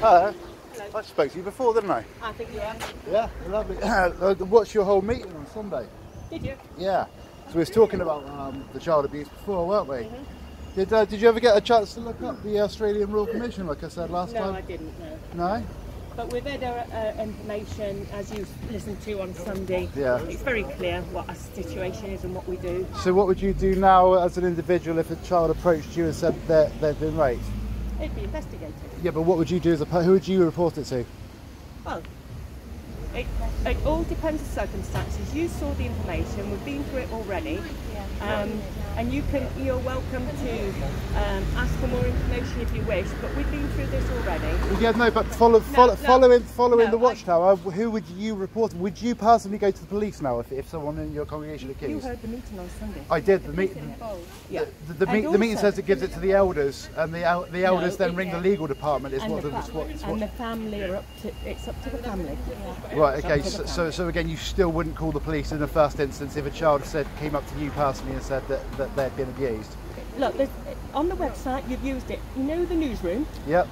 Hello. Hello. I spoke to you before, didn't I? I think you have. Yeah, lovely. What's your whole meeting on Sunday? Did you? Yeah. So we was talking about the child abuse before, weren't we? Did you ever get a chance to look up the Australian Royal Commission, like I said last time? No, I didn't, no. No? But with their information, as you listened to on Sunday, Yeah. it's very clear what our situation is and what we do. So what would you do now as an individual if a child approached you and said that they've been raped? It'd be investigated. Yeah, but what would you do as who would you report it to? Well, it all depends on circumstances. You saw the information, we've been through it already. And you're welcome to ask for more information if you wish, but we've been through this already. Yeah, no, but following the watchtower, who would you report? Would you personally go to the police now if someone in your congregation accused? You heard the meeting on Sunday. I did. The meeting. Yeah. The meeting says it gives it to the elders, and the elders then ring the legal department. Is and what and the family are it's up to the family. Right. Okay. So again, you still wouldn't call the police in the first instance if a child came up to you personally and said that they'd been abused. Look, on the website you've used it. You know the newsroom. Yep.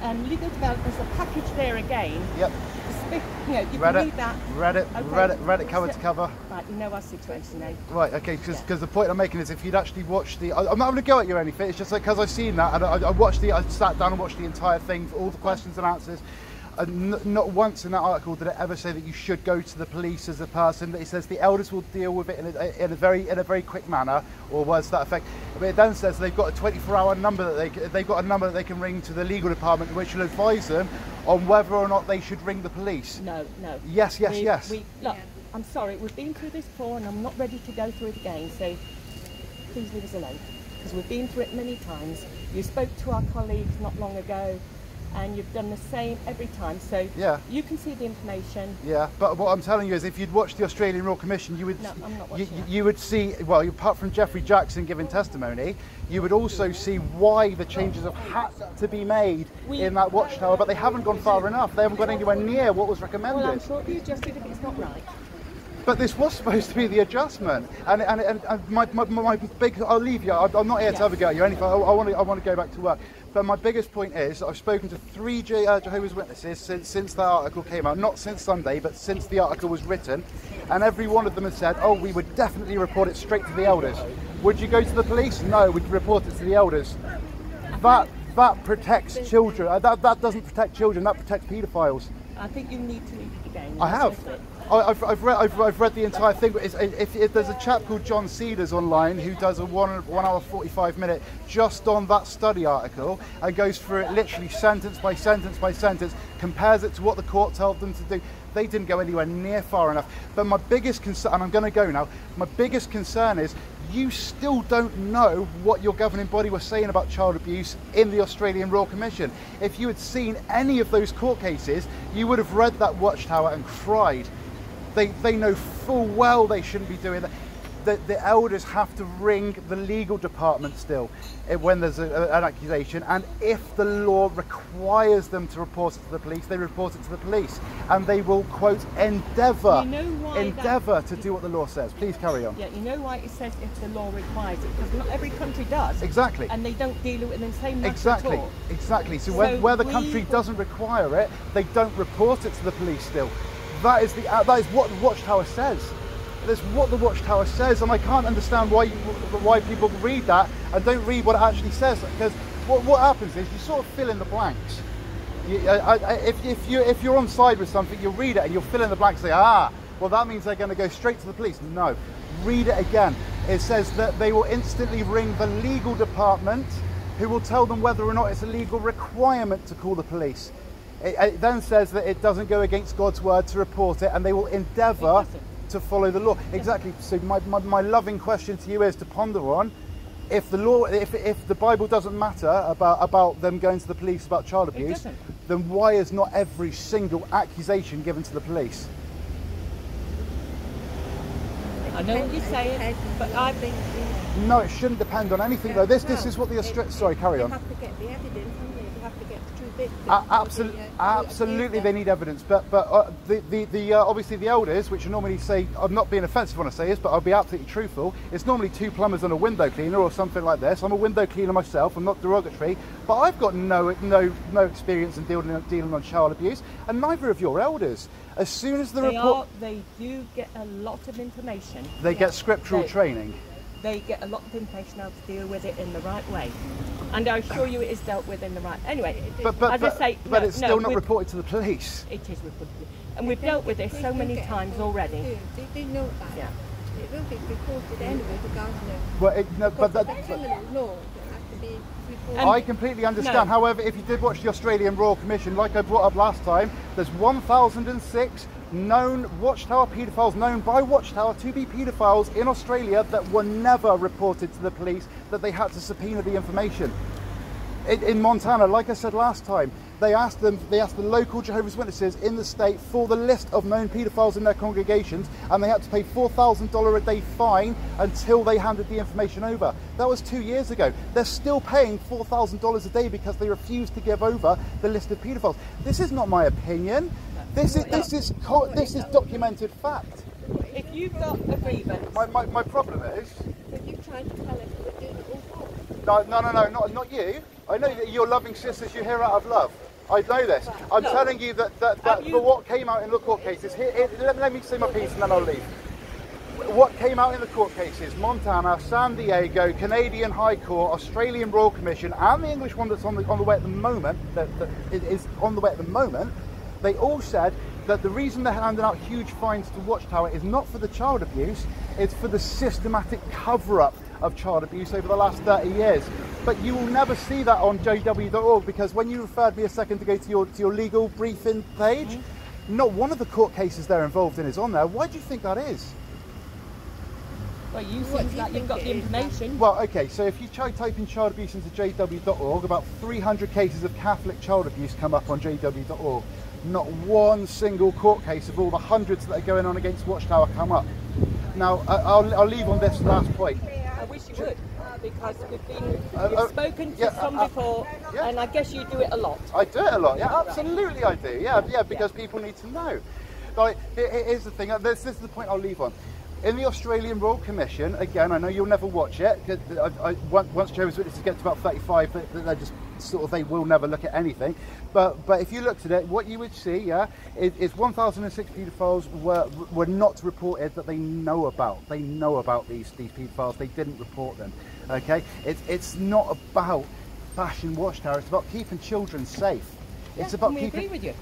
Legal development. There's a package there again. Yep. You can read that. Read it cover to cover. Right, you know our situation now. Right, okay, because the point I'm making is if you'd actually watched I'm not going to go at you or anything, it's just like because I've seen that and I sat down and watched the entire thing, all the questions and answers. And not once in that article did it ever say that you should go to the police as a person. It says the elders will deal with it in a very quick manner, or words to that effect. But it then says they've got a 24-hour number that they've got a number that they can ring to the legal department, which will advise them on whether or not they should ring the police. No. Yes. Look, I'm sorry, we've been through this before, and I'm not ready to go through it again. So please leave us alone, because we've been through it many times. You spoke to our colleagues not long ago. And you've done the same every time, so yeah. You can see the information. Yeah, but what I'm telling you is, if you'd watched the Australian Royal Commission, you would. No, I'm not watching you would see. Well, apart from Jeffrey Jackson giving testimony, you would also see why the changes have had to be made in that watchtower. But they haven't gone far enough. They haven't gone anywhere near what was recommended. Well, I'm sure it'll be adjusted if it's not right. But this was supposed to be the adjustment, and my big. I'll leave you. I'm not here to have a go at you or anything. I want to go back to work. But my biggest point is, I've spoken to 3 Jehovah's Witnesses since that article came out. Not since Sunday, but since the article was written, and every one of them has said, "Oh, we would definitely report it straight to the elders." Would you go to the police? No, we'd report it to the elders. That protects children. That doesn't protect children. That protects paedophiles. I think you need to read it again. I have. I've read the entire thing. If there's a chap called John Cedars online who does a 1 hour 45 minute just on that study article and goes through it literally sentence by sentence by sentence, compares it to what the court told them to do. They didn't go anywhere near far enough. But my biggest concern, and I'm going to go now, my biggest concern is you still don't know what your governing body was saying about child abuse in the Australian Royal Commission. If you had seen any of those court cases, you would have read that watchtower and cried. They know full well they shouldn't be doing that. The elders have to ring the legal department still when there's an accusation, and if the law requires them to report it to the police, they report it to the police, and they will, quote, endeavour to do what the law says. Please carry on. Yeah, you know why it says if the law requires it, because not every country does. Exactly. And they don't deal with it in the same manner at all. Exactly. So where the country doesn't require it, they don't report it to the police still. That is what the watchtower says. That's what the watchtower says, and I can't understand why people read that and don't read what it actually says. Because what happens is you sort of fill in the blanks. If you're on side with something, you'll read it and you'll fill in the blanks. And say, well, that means they're going to go straight to the police. No, read it again. It says that they will instantly ring the legal department, who will tell them whether or not it's a legal requirement to call the police. It then says that it doesn't go against God's word to report it, and they will endeavour to follow the law. Exactly. So my loving question to you is to ponder on: if the law, if the Bible doesn't matter about them going to the police about child abuse, then why is not every single accusation given to the police? I know what you're saying, but I think no, it shouldn't depend on anything though. This is what the sorry, carry on. They have to get the evidence, have to get two victims. Absolutely, they need evidence. But obviously the elders, which normally say, I'm not being offensive when I say this, but I'll be absolutely truthful. It's normally two plumbers and a window cleaner or something like this. I'm a window cleaner myself. I'm not derogatory, but I've got no experience in dealing on child abuse, and neither of your elders. As soon as the report, they do get a lot of information. They get scriptural training. They get a lot of information how to deal with it in the right way, and I assure you it is dealt with in the right. Anyway, but it's still not reported to the police. It is reported, and we've dealt with this so many times already. They know that. Yeah. It will be reported anyway to governor. Well, I completely understand. No. However, if you did watch the Australian Royal Commission, like I brought up last time, there's 1,006 known Watchtower paedophiles, known by Watchtower to be paedophiles in Australia, that were never reported to the police, that they had to subpoena the information. In Montana, like I said last time, they asked the local Jehovah's Witnesses in the state for the list of known paedophiles in their congregations, and they had to pay $4,000 a day fine until they handed the information over. That was 2 years ago. They're still paying $4,000 a day because they refused to give over the list of paedophiles. This is not my opinion. This is documented fact. If you've got a grievance, my problem is. But you tried to tell us we're doing it all wrong. No, not you. I know that you're loving sisters. You're here out of love. I know this. I'm telling you that for what came out in the court cases, let me say my piece and then I'll leave. What came out in the court cases, Montana, San Diego, Canadian High Court, Australian Royal Commission, and the English one that's on the way at the moment, that is on the way at the moment, they all said that the reason they're handing out huge fines to Watchtower is not for the child abuse, it's for the systematic cover-up of child abuse over the last 30 years. But you will never see that on jw.org, because when you referred me a second ago to your legal briefing page, not one of the court cases they're involved in is on there. Why do you think that is? Well, you seem like you've got the information. Well, okay, so if you type in child abuse into jw.org, about 300 cases of Catholic child abuse come up on jw.org. Not one single court case of all the hundreds that are going on against Watchtower come up. Now, I'll leave on this last point. I wish you would, because you've spoken to some before, and I guess you do it a lot. I do it a lot, yeah, absolutely I do, yeah, because people need to know. Like, here's the thing, this is the point I'll leave on. In the Australian Royal Commission, again, I know you'll never watch it, once Jehovah's Witnesses get to about 35, they're just sort of, they will never look at anything. But if you looked at it, what you would see, is 1,006 paedophiles were not reported that they know about. They know about these paedophiles. They didn't report them. Okay, it's not about bashing Watchtower. It's about keeping children safe. It's about keeping. Agree with you.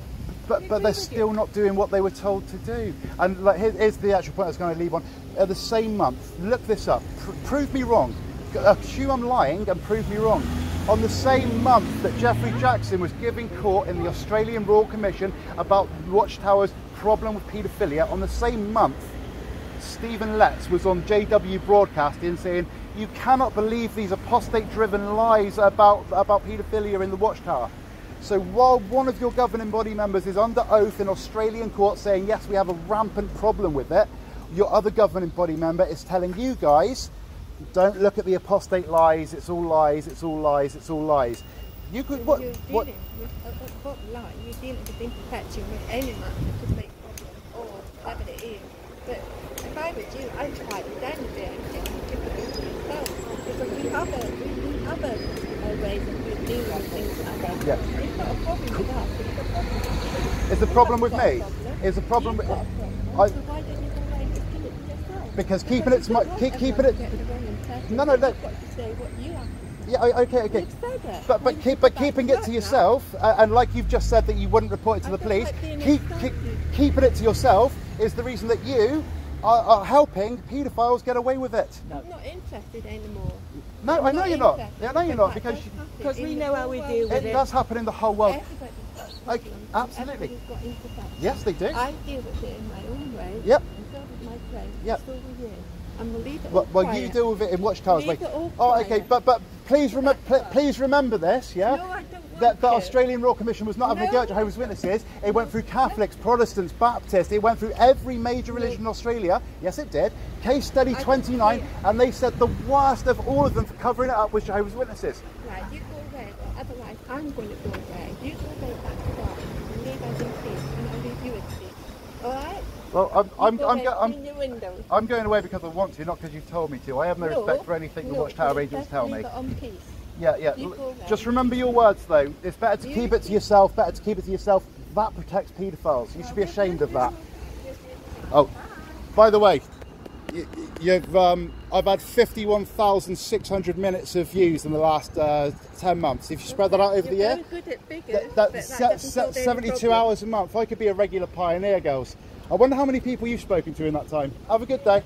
But they're still not doing what they were told to do. And like, here's the actual point I was going to leave on. The same month, look this up. Prove me wrong. Assume I'm lying and prove me wrong. On the same month that Jeffrey Jackson was giving court in the Australian Royal Commission about Watchtower's problem with paedophilia, on the same month, Stephen Letts was on JW Broadcasting saying, "You cannot believe these apostate-driven lies about paedophilia in the Watchtower." So while one of your governing body members is under oath in Australian court saying, yes, we have a rampant problem with it, your other governing body member is telling you guys, don't look at the apostate lies, it's all lies, it's all lies, it's all lies. You could, what? You're dealing with a lie. You're dealing with imperfection with any matter to make problems or whatever it is. But if I was you, I'd try it down a bit and give it to yourself. Because we have other ways of dealing with things like that. Yeah. It's not a problem with us. It's a problem with me. It's a problem with. So why don't you go away and just give it to yourself? Because keeping it to my, keeping it. No, You've got to say what you have. Yeah, okay. But keeping it to yourself, and like you've just said that you wouldn't report it to the police, keeping it to yourself is the reason that you are helping paedophiles get away with it. I'm not interested anymore. No, I know you're not. Yeah, I know you're not, because we know how we deal with it. It does happen in the whole world. Okay, absolutely. Everybody's got imperfection. Yes, they do. I deal with it in my own way. Yep. And so does my friend. Yep. So do you. And we'll leave it all Well, quiet. you deal with it in Watchtower's way. Leave it all Oh, okay, quiet. but please remember this, yeah? No, I don't want That the to. Australian Royal Commission was not having a go at No. Jehovah's Witnesses. It went through Catholics, Protestants, Baptists. It went through every major religion in Australia. Yes, it did. Case study 29, and they said the worst of all of them for covering it up was Jehovah's Witnesses. Right, you go away. Otherwise, I'm going to go away. You go away back to work and leave us in peace, and I'll leave you in peace. All right? Well, Clean your windows. I'm going away because I want to, not because you've told me to. I have no respect for anything the Watchtower agents tell me. Leave it on peace. Yeah. You go away. Just remember your words, though. It's better to keep it to yourself. Better to keep it to yourself. That protects paedophiles. You should be ashamed of that. Oh, by the way, I've had 51,600 minutes of views in the last 10 months. If you spread that out over the year, You're very good at figures, that's 72 hours a month. I could be a regular pioneer, girls. I wonder how many people you've spoken to in that time. Have a good day.